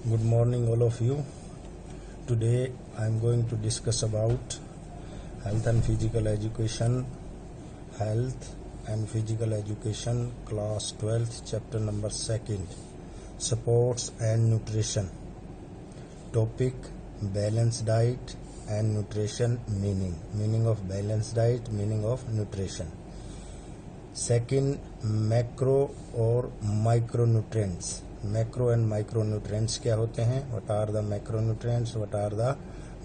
Good morning all of you. Today I am going to discuss about health and physical education, class 12th, chapter number 2nd, sports and nutrition. Topic: balanced diet and nutrition. Meaning of balanced diet, meaning of nutrition. Second, macro और micronutrients. Macro and micronutrients क्या होते हैं? What are the macronutrients, what are the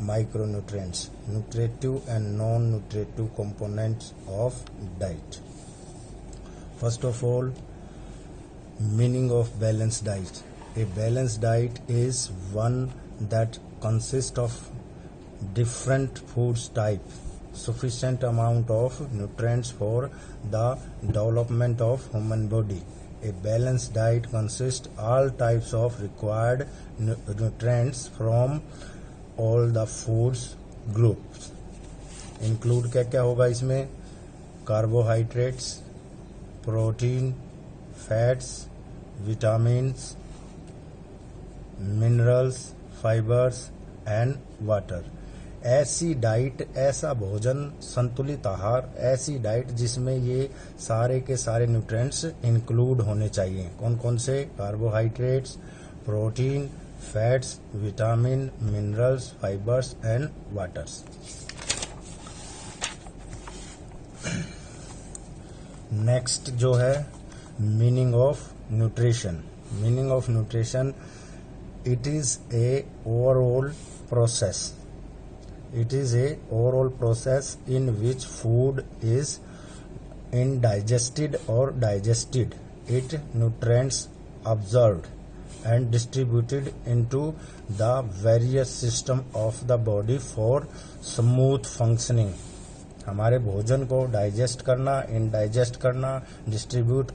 micronutrients? Nutritive and non nutritive components of diet. First of all, meaning of balanced diet. A balanced diet is one that consist of different foods type, sufficient amount of nutrients for the development of human body. A balanced diet consists all types of required nutrients from all the foods groups. Include क्या क्या होगा इसमें? Carbohydrates, protein, fats, vitamins, minerals, fibres and water. ऐसी diet, ऐसा भोजन, संतुलित आहार, ऐसी डाइट जिसमें ये सारे के सारे न्यूट्रिएंट्स इंक्लूड होने चाहिए. कौन कौन से? Carbohydrates, protein, fats, vitamin, minerals, fibres and waters. Next जो है meaning of nutrition. Meaning of nutrition, it is a overall process. It is a overall process in which food is indigested or digested. It nutrients absorbed and distributed into the various system of the body for smooth functioning. हमारे भोजन को digest करना, इनडाइजेस्ट करना, distribute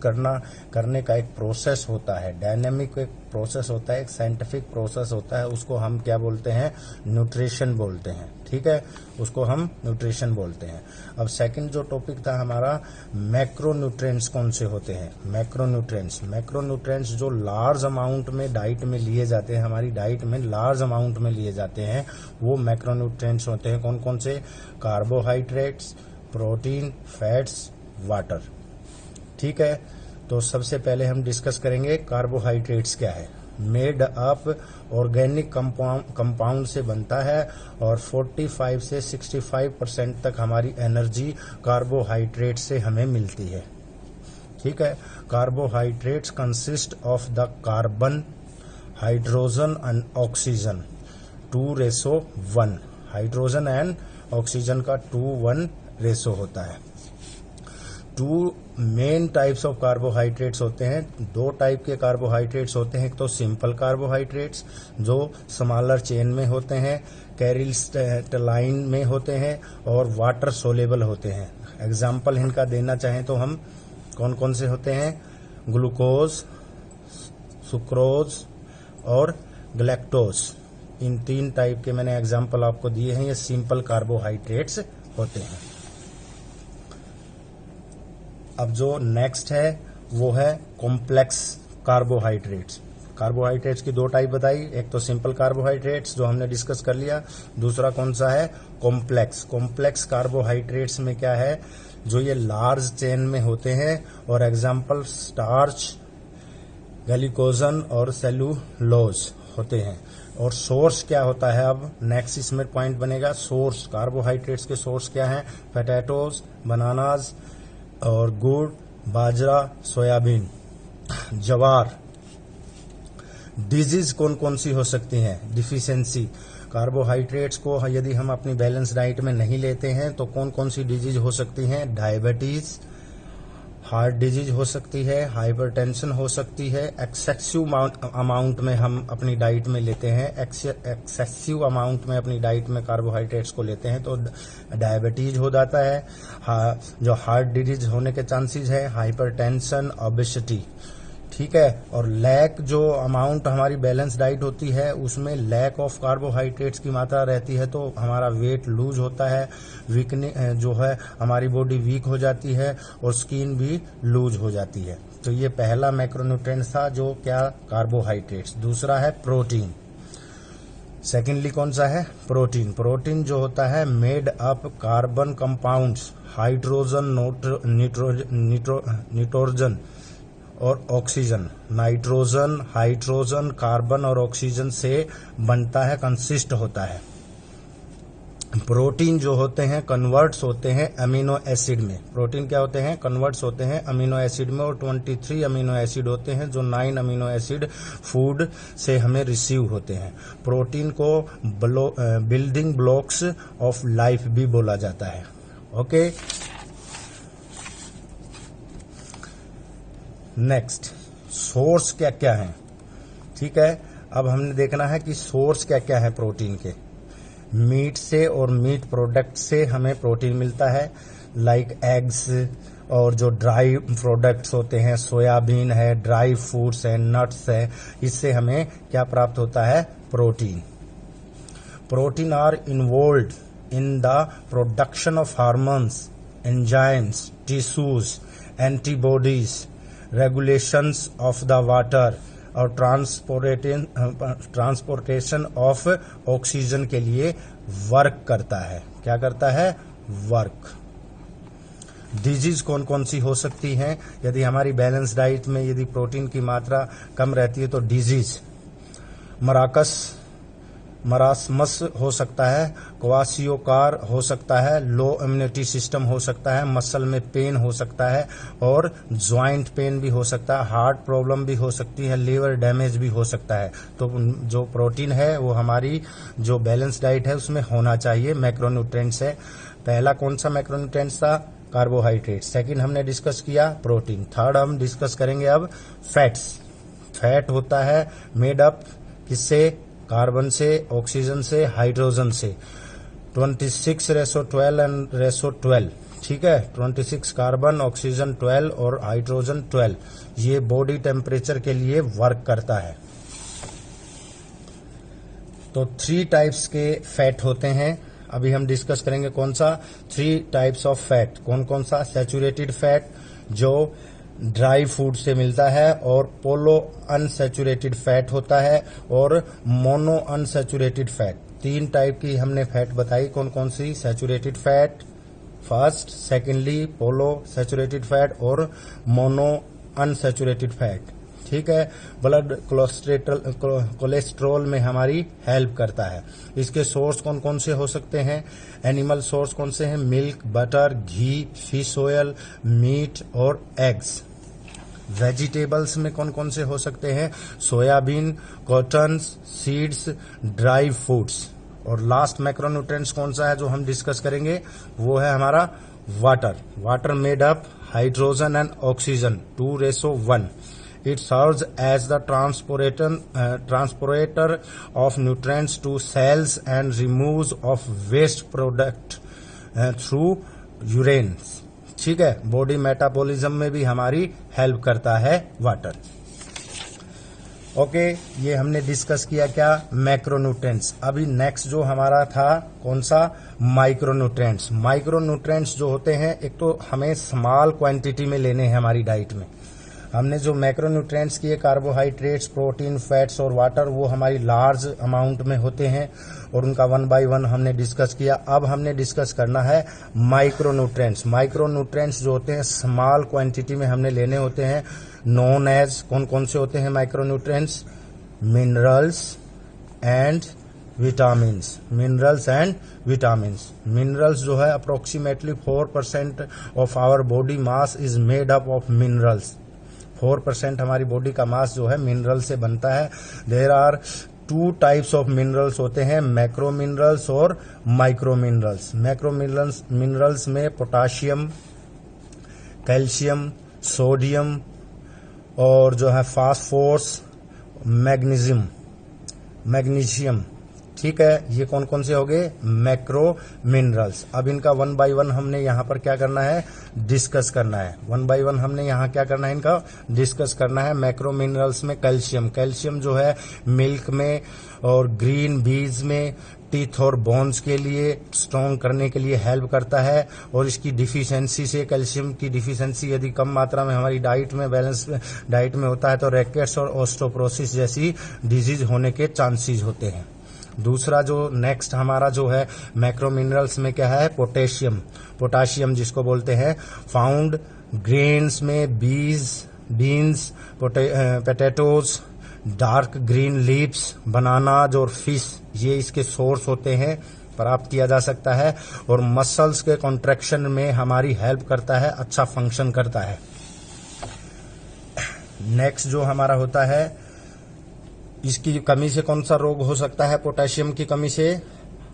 करने का एक process होता है. डायनेमिक एक प्रोसेस होता है, एक साइंटिफिक प्रोसेस होता है. उसको हम क्या बोलते हैं? न्यूट्रिशन बोलते हैं. ठीक है, उसको हम न्यूट्रिशन बोलते हैं. अब सेकंड जो टॉपिक था हमारा, मैक्रोन्यूट्रिएंट्स कौन से होते हैं? मैक्रोन्यूट्रिएंट्स जो लार्ज अमाउंट में डाइट में लिए जाते हैं, हमारी डाइट में लार्ज अमाउंट में लिए जाते हैं, वो मैक्रोन्यूट्रिएंट्स होते हैं. कौन कौन से? Carbohydrates, protein, fats, water. ठीक है, तो सबसे पहले हम डिस्कस करेंगे कार्बोहाइड्रेट्स क्या है. मेड अप ऑर्गेनिक कंपाउंड से बनता है और 45 से 65% तक हमारी एनर्जी कार्बोहाइड्रेट से हमें मिलती है. ठीक है, carbohydrates consist of the carbon, hydrogen and oxygen 2:1. Hydrogen and oxygen का 2:1 रेशो होता है. 2 मेन टाइप्स ऑफ कार्बोहाइड्रेट्स होते हैं. 2 टाइप के कार्बोहाइड्रेट्स होते हैं. एक तो सिंपल कार्बोहाइड्रेट्स जो स्मॉलर चेन में होते हैं, कैरिल्स्टाइन में होते हैं और वाटर सोलेबल होते हैं. एग्जाम्पल इनका देना चाहें तो हम कौन कौन से होते हैं? ग्लूकोज, सुक्रोज और ग्लैक्टोज. इन 3 टाइप के मैंने एग्जाम्पल आपको दिए हैं. ये सिंपल कार्बोहाइड्रेट्स होते हैं. अब जो नेक्स्ट है वो है कॉम्प्लेक्स कार्बोहाइड्रेट्स. कार्बोहाइड्रेट्स की 2 टाइप बताई. एक तो सिंपल कार्बोहाइड्रेट्स जो हमने डिस्कस कर लिया, दूसरा कौन सा है? कॉम्प्लेक्स कार्बोहाइड्रेट्स में क्या है? जो ये लार्ज चेन में होते हैं और एग्जाम्पल स्टार्च, ग्लूकोजन और सेलुलोज होते हैं. और सोर्स क्या होता है? अब नेक्स्ट इसमें पॉइंट बनेगा. सोर्स, कार्बोहाइड्रेट्स के सोर्स क्या है? पोटैटोज, बनानाज और गुड़, बाजरा, सोयाबीन, ज्वार. डिजीज कौन कौन सी हो सकती हैं? डिफिशियंसी. कार्बोहाइड्रेट्स को यदि हम अपनी बैलेंस डाइट में नहीं लेते हैं तो कौन कौन सी डिजीज हो सकती हैं? डायबिटीज, हार्ट डिजीज हो सकती है, हाइपरटेंशन हो सकती है. एक्सेसिव अमाउंट में हम अपनी डाइट में लेते हैं, एक्सेसिव अमाउंट में अपनी डाइट में कार्बोहाइड्रेट्स को लेते हैं तो डायबिटीज हो जाता है. जो हार्ट डिजीज होने के चांसेस है, हाइपरटेंशन, ओबेसिटी. ठीक है, और लैक जो अमाउंट हमारी बैलेंस डाइट होती है उसमें लैक ऑफ कार्बोहाइड्रेट्स की मात्रा रहती है तो हमारा वेट लूज होता है, वीकनेस जो है हमारी बॉडी वीक हो जाती है और स्किन भी लूज हो जाती है. तो ये पहला मैक्रोन्यूट्रिएंट था जो क्या, कार्बोहाइड्रेट्स। दूसरा है प्रोटीन। सेकेंडली कौन सा है, प्रोटीन। प्रोटीन जो होता है made up carbon compounds, hydrogen, nitrogen और ऑक्सीजन। नाइट्रोजन, हाइड्रोजन, कार्बन और ऑक्सीजन से बनता है, कंसिस्ट होता है। प्रोटीन जो होते हैं कन्वर्ट्स होते हैं अमीनो एसिड में। प्रोटीन क्या होते हैं, कन्वर्ट्स होते हैं अमीनो एसिड में, और 23 अमीनो एसिड होते हैं, जो 9 अमीनो एसिड फूड से हमें रिसीव होते हैं। प्रोटीन को बिल्डिंग ब्लॉक्स ऑफ लाइफ भी बोला जाता है। ओके, नेक्स्ट, सोर्स क्या क्या है। ठीक है, अब हमने देखना है कि सोर्स क्या क्या है प्रोटीन के। मीट से और मीट प्रोडक्ट से हमें प्रोटीन मिलता है, लाइक एग्स, और जो ड्राई प्रोडक्ट्स होते हैं, सोयाबीन है, ड्राई फ्रूट्स है, नट्स है, इससे हमें क्या प्राप्त होता है, protein. Protein are involved in the production of hormones, enzymes, tissues, antibodies, regulations of the water और ट्रांसपोर्टेशन ऑफ ऑक्सीजन के लिए वर्क करता है। क्या करता है, वर्क। डिजीज कौन कौन सी हो सकती हैं, यदि हमारी बैलेंस डाइट में यदि प्रोटीन की मात्रा कम रहती है तो डिजीज, मरासमस हो सकता है, क्वासियोकार हो सकता है, लो इम्यूनिटी सिस्टम हो सकता है, मसल में पेन हो सकता है और ज्वाइंट पेन भी हो सकता है, हार्ट प्रॉब्लम भी हो सकती है, लीवर डैमेज भी हो सकता है। तो जो प्रोटीन है वो हमारी जो बैलेंस डाइट है उसमें होना चाहिए। मैक्रोन्यूट्रिएंट्स है। पहला कौन सा मैक्रोन्यूट्रिएंट्स था, कार्बोहाइड्रेट। सेकंड हमने डिस्कस किया प्रोटीन। थर्ड हम डिस्कस करेंगे अब फैट्स। फैट होता है मेड अप किससे, कार्बन से, ऑक्सीजन से, हाइड्रोजन से। 26:12 एंड 12। ठीक है, 26 कार्बन, ऑक्सीजन 12 और हाइड्रोजन 12। ये बॉडी टेम्परेचर के लिए वर्क करता है। तो 3 टाइप्स के फैट होते हैं। अभी हम डिस्कस करेंगे कौन सा, 3 टाइप्स ऑफ फैट। कौन कौन सा, सैचुरेटेड फैट जो ड्राई फूड से मिलता है, और पोलो अनसैचुरेटेड फैट होता है, और मोनो अनसैचुरेटेड फैट। 3 टाइप की हमने फैट बताई। कौन कौन सी, सैचुरेटेड फैट फर्स्ट, सेकेंडली पोलो सैचुरेटेड फैट और मोनो अनसैचुरेटेड फैट। ठीक है, ब्लड कोलेस्ट्रॉल में हमारी हेल्प करता है। इसके सोर्स कौन कौन से हो सकते हैं, एनिमल सोर्स कौन से हैं, मिल्क, बटर, घी, फिश ऑयल, मीट और एग्स। वेजिटेबल्स में कौन कौन से हो सकते हैं, soybean, cotton, seeds, dry fruits. और लास्ट मैक्रोन्यूट्रिएंट्स कौन सा है जो हम डिस्कस करेंगे, वो है हमारा water. Water made up hydrogen and oxygen 2:1। It serves as the transporter of nutrients to cells and removes of waste product through urine. ठीक है, बॉडी मेटाबॉलिज्म में भी हमारी हेल्प करता है वाटर। ओके, ये हमने डिस्कस किया क्या, मैक्रोन्यूट्रिएंट्स। अभी नेक्स्ट जो हमारा था कौन सा, माइक्रोन्यूट्रिएंट्स। माइक्रोन्यूट्रिएंट्स जो होते हैं, एक तो हमें स्मॉल क्वांटिटी में लेने हैं हमारी डाइट में। हमने जो मैक्रोन्यूट्रिएंट्स किए, कार्बोहाइड्रेट्स, प्रोटीन, फैट्स और वाटर, वो हमारी लार्ज अमाउंट में होते हैं और उनका 1 बाय 1 हमने डिस्कस किया। अब हमने डिस्कस करना है माइक्रोन्यूट्रिएंट्स। माइक्रोन्यूट्रिएंट्स जो होते हैं स्मॉल क्वांटिटी में हमने लेने होते हैं, नोन एज कौन कौन से होते हैं micronutrients, minerals and vitamins. Minerals and vitamins. Minerals जो है approximately 4% of our body mass is made up of minerals. 4% हमारी बॉडी का मास जो है मिनरल से बनता है। There are 2 types of minerals होते हैं, मैक्रो मिनरल्स और माइक्रो मिनरल्स। मैक्रो मिनरल्स में पोटाशियम, कैल्शियम, सोडियम और जो है फास्फोरस, मैग्नीशियम। ठीक है, ये कौन कौन से हो गए? Macro minerals. अब इनका वन बाय वन हमने यहाँ पर क्या करना है? डिस्कस करना है। वन बाय वन हमने यहाँ क्या करना है? इनका डिस्कस करना है। मैक्रो मिनरल्स में कैल्शियम, कैल्शियम जो है मिल्क में और ग्रीन बीज में टीथ और बोन्स के लिए स्ट्रॉन्ग करने के लिए हेल्प करता है। और इसकी डिफिशियंसी से, कैल्शियम की डिफिशियंसी यदि कम मात्रा में हमारी डाइट में, बैलेंस डाइट में होता है तो रैकेट्स और ऑस्टियोपोरोसिस जैसी डिजीज होने के चांसेस होते हैं। दूसरा जो नेक्स्ट हमारा जो है मैक्रो मिनरल्स में क्या है? पोटेशियम, पोटाशियम जिसको बोलते हैं, फाउंड ग्रेन्स में, beans, potatoes, dark green leaves, bananas और फिश, ये इसके सोर्स होते हैं, प्राप्त किया जा सकता है। और मसल्स के कॉन्ट्रैक्शन में हमारी हेल्प करता है, अच्छा फंक्शन करता है। नेक्स्ट जो हमारा होता है, इसकी कमी से कौन सा रोग हो सकता है? पोटेशियम की कमी से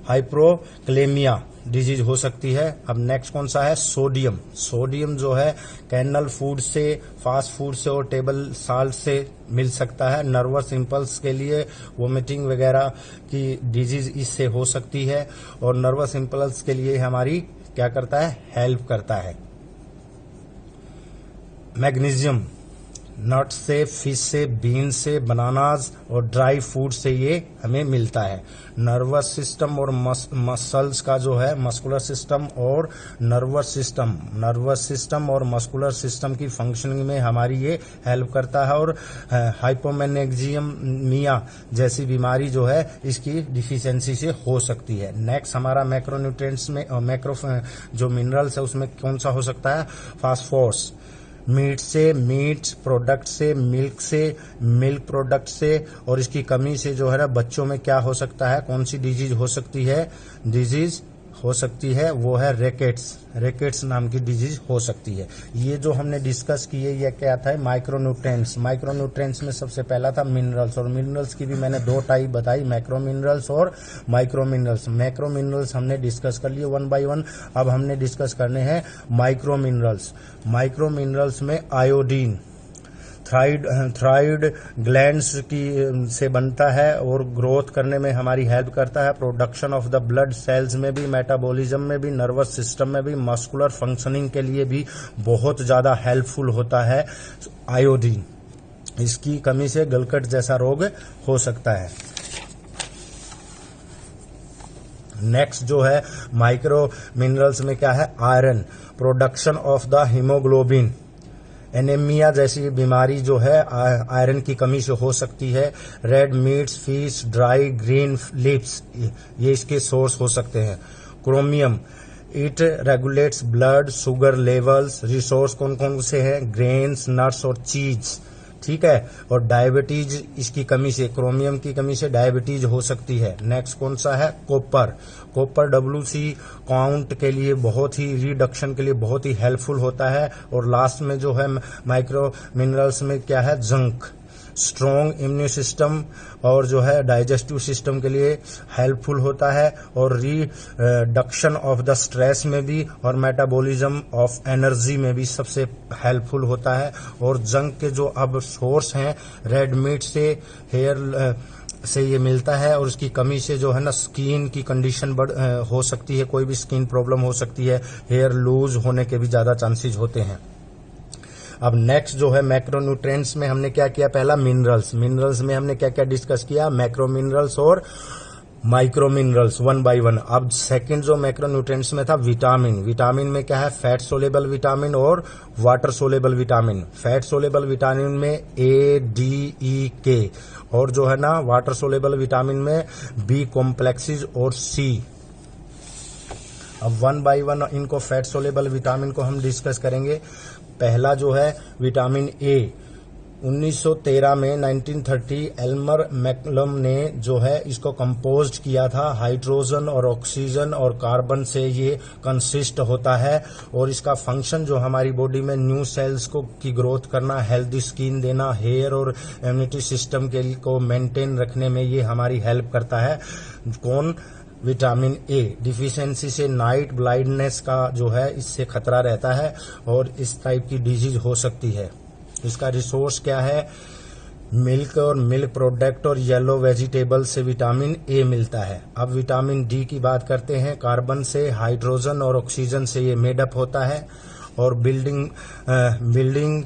हाइपोक्लेमिया डिजीज हो सकती है। अब नेक्स्ट कौन सा है? सोडियम। सोडियम जो है कैनल फूड से, फास्ट फूड से और टेबल साल्ट से मिल सकता है। नर्वस इंपल्स के लिए वोमिटिंग वगैरह की डिजीज इससे हो सकती है। और नर्वस इंपल्स के लिए हमारी क्या करता है? हेल्प करता है। मैग्नीशियम नट से, फिश से, बीन से, बनानाज और ड्राई फूड से ये हमें मिलता है। नर्वस सिस्टम और मसल्स का जो है, मस्कुलर सिस्टम और नर्वस सिस्टम और मस्कुलर सिस्टम की फंक्शनिंग में हमारी ये हेल्प करता है। और हाइपोमैग्नीशियमिया जैसी बीमारी जो है इसकी डिफिशियंसी से हो सकती है। नेक्स्ट हमारा मैक्रोन्यूट्रिएंट्स में, मैक्रो जो मिनरल्स है उसमें कौन सा हो सकता है? फास्फोरस, मीट से, मीट प्रोडक्ट से, मिल्क प्रोडक्ट से। और इसकी कमी से जो है ना बच्चों में क्या हो सकता है? कौन सी डिजीज हो सकती है? वो है रैकेट्स नाम की डिजीज हो सकती है। ये जो हमने डिस्कस किए ये क्या था? माइक्रोन्यूट्रिएंट्स। माइक्रोन्यूट्रिएंट्स में सबसे पहला था मिनरल्स, और मिनरल्स की भी मैंने दो टाइप बताई, मैक्रो मिनरल्स और माइक्रो मिनरल्स। मैक्रो मिनरल्स हमने डिस्कस कर लिए वन बाय वन। अब हमने डिस्कस करने हैं माइक्रो मिनरल्स। माइक्रो मिनरल्स में आयोडीन थायराइड ग्लैंड्स की से बनता है और ग्रोथ करने में हमारी हेल्प करता है। Production of the blood cells में भी, मेटाबॉलिज्म में भी, नर्वस सिस्टम में भी, मस्कुलर फंक्शनिंग के लिए भी बहुत ज्यादा हेल्पफुल होता है आयोडीन। इसकी कमी से गलकट जैसा रोग हो सकता है। नेक्स्ट जो है माइक्रो मिनरल्स में क्या है? Iron, production of the haemoglobin. Anaemia जैसी बीमारी जो है आयरन की कमी से हो सकती है। Red meets, fish, dry green leaves ये इसके सोर्स हो सकते हैं। Chromium, it regulates blood sugar levels. Resource कौन कौन से हैं? ग्रेन्स, नट्स और चीज, ठीक है। और डायबिटीज इसकी कमी से, क्रोमियम की कमी से डायबिटीज हो सकती है। नेक्स्ट कौन सा है? कॉपर WC काउंट के लिए बहुत ही, रिडक्शन के लिए बहुत ही हेल्पफुल होता है। और लास्ट में जो है माइक्रो मिनरल्स में क्या है? जिंक, स्ट्रॉन्ग इम्यून सिस्टम और जो है डाइजेस्टिव सिस्टम के लिए हेल्पफुल होता है। और रिडक्शन ऑफ द स्ट्रेस में भी और मेटाबॉलिज्म ऑफ एनर्जी में भी सबसे हेल्पफुल होता है। और जंक के जो अब सोर्स हैं, रेड मीट से, हेयर से ये मिलता है। और उसकी कमी से जो है ना स्किन की कंडीशन हो सकती है, कोई भी स्किन प्रॉब्लम हो सकती है, हेयर लूज होने के भी ज्यादा चांसेस होते हैं। अब नेक्स्ट जो है मैक्रोन्यूट्रिएंट्स में हमने क्या किया? पहला मिनरल्स में हमने क्या क्या डिस्कस किया? मैक्रो मिनरल्स और micro minerals one by one. अब सेकंड जो मैक्रोन्यूट्रिएंट्स में था विटामिन में क्या है? फैट सोलेबल विटामिन और water soluble vitamin. Fat soluble vitamin में A, D, E, K और जो है ना वाटर सोलेबल विटामिन में B कॉम्प्लेक्सेस और C। अब वन बाय वन इनको फैट सोलेबल विटामिन को हम डिस्कस करेंगे। पहला जो है विटामिन ए, 1913 में 1930 एल्मर मैकलम ने जो है इसको कंपोज्ड किया था। हाइड्रोजन और ऑक्सीजन और कार्बन से ये कंसिस्ट होता है। और इसका फंक्शन जो हमारी बॉडी में न्यू सेल्स को की ग्रोथ करना, हेल्दी स्किन देना, हेयर और इम्यूनिटी सिस्टम के को मेंटेन रखने में ये हमारी हेल्प करता है। कौन? Vitamin A. डिफिशियंसी से नाइट ब्लाइंडनेस का जो है इससे खतरा रहता है और इस टाइप की डिजीज हो सकती है। इसका रिसोर्स क्या है? मिल्क और मिल्क प्रोडक्ट और येलो वेजिटेबल से विटामिन ए मिलता है। अब विटामिन डी की बात करते हैं। कार्बन से, हाइड्रोजन और ऑक्सीजन से ये मेडअप होता है और बिल्डिंग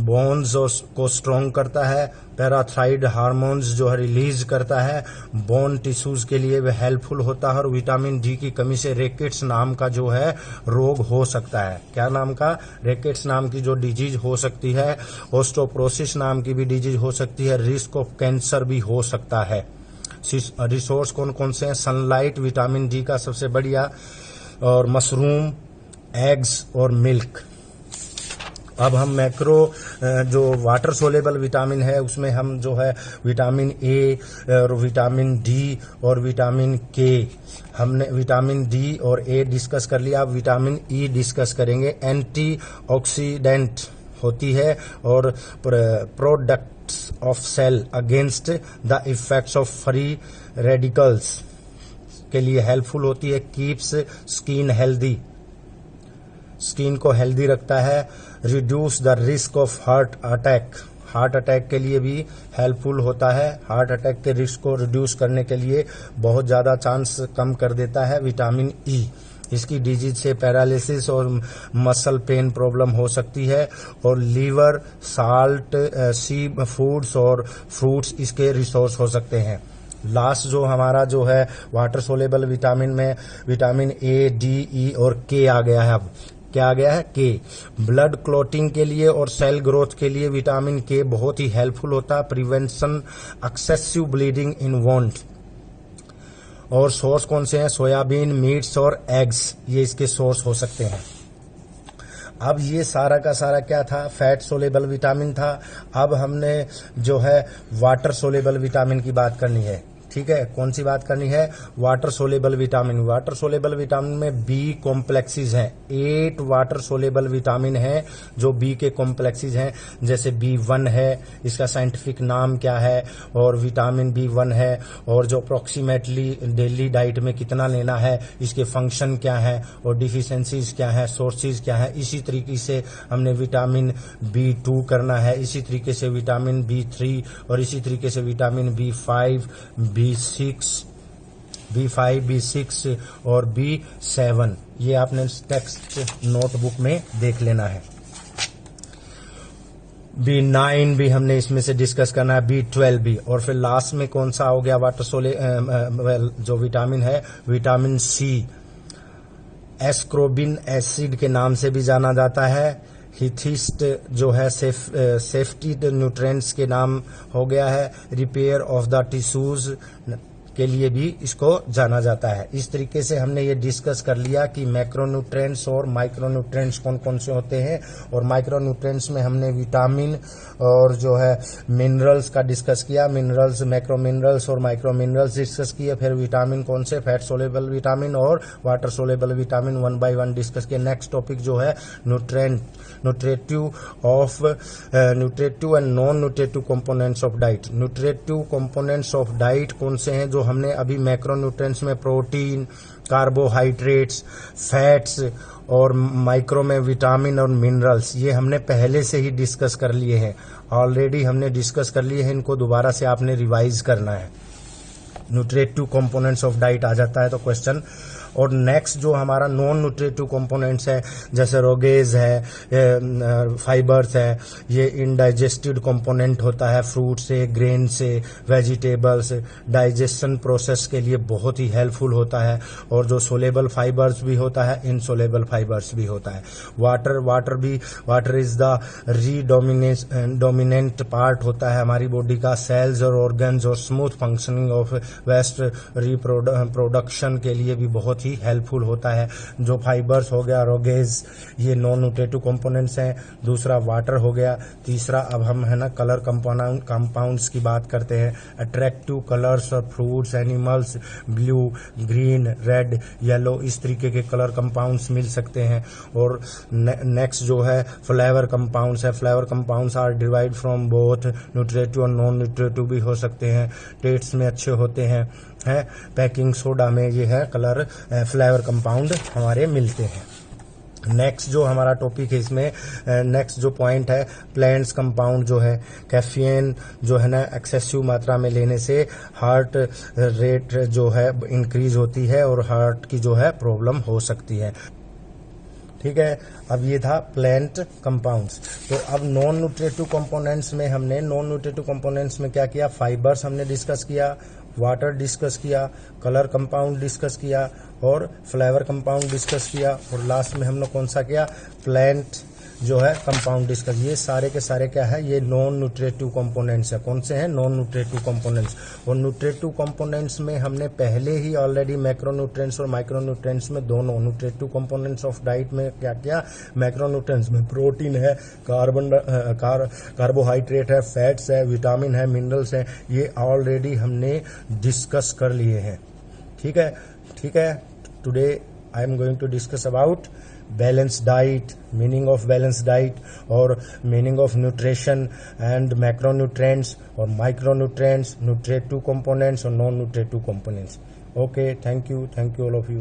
बोन्स को स्ट्रॉन्ग करता है। पैराथाइड हार्मोन्स जो है रिलीज करता है। बोन टिश्यूज के लिए वह हेल्पफुल होता है। और विटामिन डी की कमी से रिकेट्स नाम का जो है रोग हो सकता है। क्या नाम का? रिकेट्स नाम की जो डिजीज हो सकती है। ओस्टोप्रोसिस नाम की भी डिजीज हो सकती है। रिस्क ऑफ कैंसर भी हो सकता है। रिसोर्स कौन कौन से हैं? सनलाइट विटामिन डी का सबसे बढ़िया, और मशरूम, एग्स और मिल्क। अब हम मैक्रो जो वाटर सोलेबल विटामिन है उसमें हम जो है विटामिन ए और विटामिन डी और विटामिन के, हमने विटामिन डी और ए डिस्कस कर लिया। अब विटामिन ई डिस्कस करेंगे। एंटीऑक्सीडेंट होती है और products of cell against the effects of free radicals के लिए हेल्पफुल होती है। कीप्स स्किन हेल्दी, स्किन को हेल्दी रखता है। Reduce the risk of heart attack, heart attack के लिए भी हेल्पफुल होता है। हार्ट अटैक के रिस्क को रिड्यूस करने के लिए बहुत ज्यादा चांस कम कर देता है विटामिन ई। इसकी डिजीज से पैरालिसिस और मसल पेन प्रॉब्लम हो सकती है। और लीवर, साल्ट, सी फूड्स और फ्रूट्स इसके रिसोर्स हो सकते हैं। लास्ट जो हमारा जो है वाटर सोलेबल विटामिन में विटामिन ए, डी, ई और के आ गया है। अब क्या आ गया है? के। ब्लड क्लॉटिंग के लिए और सेल ग्रोथ के लिए विटामिन के बहुत ही हेल्पफुल होता है। Prevention excessive bleeding in wound. और सोर्स कौन से हैं? सोयाबीन, मीट्स और एग्स, ये इसके सोर्स हो सकते हैं। अब ये सारा का सारा क्या था? फैट सोलेबल विटामिन था। अब हमने जो है वाटर सोलेबल विटामिन की बात करनी है। ठीक है, कौन सी बात करनी है? Water soluble vitamin. Water soluble vitamin में बी कॉम्प्लेक्सेस हैं। 8 वाटर सोलेबल विटामिन हैं जो बी के कॉम्प्लेक्सेस हैं। जैसे B1 है, इसका साइंटिफिक नाम क्या है, और विटामिन B1 है, और जो अप्रोक्सीमेटली डेली डाइट में कितना लेना है, इसके फंक्शन क्या है, और डिफिशियंसीज क्या है, सोर्सेज क्या है। इसी तरीके से हमने विटामिन B2 करना है, इसी तरीके से विटामिन B3 और इसी तरीके से विटामिन B5, B5, B6 और B7। ये आपने टेक्स्ट नोटबुक में देख लेना है। B9 भी हमने इसमें से डिस्कस करना है, B12 भी। और फिर लास्ट में कौन सा हो गया वाटर जो विटामिन है? Vitamin C. एस्कोर्बिन एसिड के नाम से भी जाना जाता है। हिथिस्ट जो है सेफ्टी न्यूट्रिएंट्स के नाम हो गया है। रिपेयर ऑफ द टिश्यूज के लिए भी इसको जाना जाता है। इस तरीके से हमने ये डिस्कस कर लिया कि मैक्रोन्यूट्रिएंट्स और माइक्रोन्यूट्रिएंट्स कौन कौन से होते हैं। और माइक्रोन्यूट्रिएंट्स में हमने विटामिन और जो है मिनरल्स का डिस्कस किया। मिनरल्स, मैक्रो मिनरल्स और माइक्रो मिनरल्स डिस्कस किए। फिर विटामिन कौन से? फैट सोलेबल विटामिन और water soluble vitamin 1 by 1 discuss किया। नेक्स्ट टॉपिक जो है nutritive and non nutritive components of diet. Nutritive components of diet कौन से हैं? जो हमने अभी मैक्रोन्यूट्रिएंट्स में प्रोटीन, कार्बोहाइड्रेट्स, फैट्स और माइक्रो में विटामिन और मिनरल्स, ये हमने पहले से ही डिस्कस कर लिए हैं। ऑलरेडी हमने डिस्कस कर लिए हैं, इनको दोबारा से आपने रिवाइज करना है। न्यूट्रिटिव कंपोनेंट्स ऑफ डाइट आ जाता है तो क्वेश्चन। और नेक्स्ट जो हमारा नॉन न्यूट्रिटिव कंपोनेंट्स है, जैसे रोगेज है, फाइबर्स है, ये इनडाइजेस्टेड कंपोनेंट होता है। फ्रूट से, ग्रेन से, वेजिटेबल्स, डाइजेशन प्रोसेस के लिए बहुत ही हेल्पफुल होता है। और जो सोलेबल फाइबर्स भी होता है, इनसोलेबल फाइबर्स भी होता है। Water is the dominant part होता है हमारी बॉडी का। सेल्स और ऑर्गन्स और smooth functioning of waste reproduction के लिए भी बहुत ही हेल्पफुल होता है। जो फाइबर्स हो गया, रोगेज, ये नॉन न्यूट्रिटिव कंपोनेंट्स हैं। दूसरा वाटर हो गया। तीसरा अब हम है ना कलर कंपाउंड्स की बात करते हैं। अट्रैक्टिव कलर्स और fruits, animals, blue, green, red, yellow, इस तरीके के कलर कंपाउंड्स मिल सकते हैं। और नेक्स्ट जो है फ्लेवर कंपाउंड्स है। Flavour compounds are derived from both nutritive और नॉन न्यूट्रिटिव भी हो सकते हैं। टेस्ट में अच्छे होते हैं। पैकिंग सोडा में ये है कलर फ्लेवर कंपाउंड हमारे मिलते हैं। नेक्स्ट जो हमारा टॉपिक है इसमें, नेक्स्ट जो पॉइंट है, प्लांट्स कंपाउंड जो है, कैफीन जो है ना एक्सेसिव मात्रा में लेने से हार्ट रेट जो है इंक्रीज होती है और हार्ट की जो है प्रॉब्लम हो सकती है। ठीक है, अब ये था प्लांट कंपाउंड्स। तो अब नॉन न्यूट्रिटिव कंपोनेंट्स में हमने नॉन न्यूट्रिटिव कंपोनेंट्स में क्या किया, फाइबर्स हमने डिस्कस किया, वाटर डिस्कस किया, कलर कंपाउंड डिस्कस किया और फ्लेवर कंपाउंड डिस्कस किया और लास्ट में हमने कौन सा किया, प्लांट जो है कंपाउंड डिस्कस। ये सारे के सारे क्या है, ये नॉन न्यूट्रिटिव कंपोनेंट्स है। कौन से हैं, नॉन न्यूट्रिटिव कंपोनेंट्स। और न्यूट्रिटिव कंपोनेंट्स में हमने पहले ही ऑलरेडी मैक्रोन्यूट्रिएंट्स और माइक्रोन्यूट्रिएंट्स में दोनों न्यूट्रिटिव कंपोनेंट्स ऑफ डाइट में क्या किया, मैक्रोन्यूट्रिएंट्स में प्रोटीन है, कार्बोहाइड्रेट है, फैट्स है, विटामिन है, मिनरल्स है, ये ऑलरेडी हमने डिस्कस कर लिए हैं। ठीक है, ठीक है। Today I am going to discuss about balanced diet, meaning of balanced diet और meaning of nutrition and macronutrients और micronutrients, nutritive components और non-nutritive components. Okay, thank you all of you.